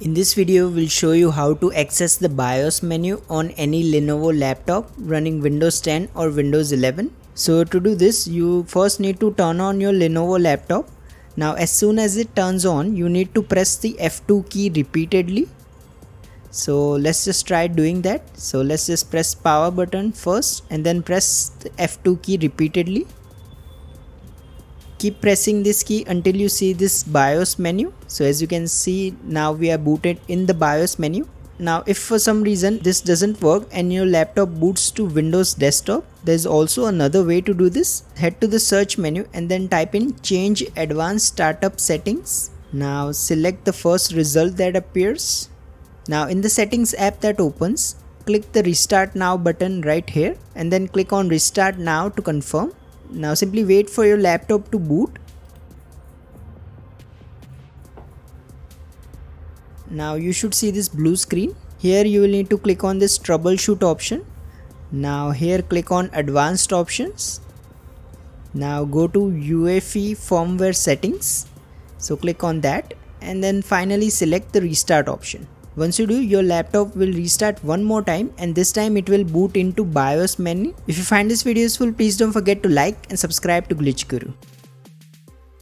In this video, we'll show you how to access the BIOS menu on any Lenovo laptop running Windows 10 or Windows 11. So to do this, you first need to turn on your Lenovo laptop. Now as soon as it turns on, you need to press the F2 key repeatedly. So let's just try doing that. So let's just press power button first and then press the F2 key repeatedly. Keep pressing this key until you see this BIOS menu. So as you can see, now we are booted in the BIOS menu. Now if for some reason this doesn't work and your laptop boots to Windows desktop, there's also another way to do this. Head to the search menu and then type in change advanced startup settings. Now select the first result that appears. Now in the settings app that opens, click the restart now button right here and then click on restart now to confirm. Now simply wait for your laptop to boot. Now you should see this blue screen. Here you will need to click on this troubleshoot option. Now here click on advanced options. Now go to UEFI firmware settings. So click on that and then finally select the restart option. Once you do, your laptop will restart one more time and this time it will boot into BIOS menu. If you find this video useful, please don't forget to like and subscribe to Glitch Guru.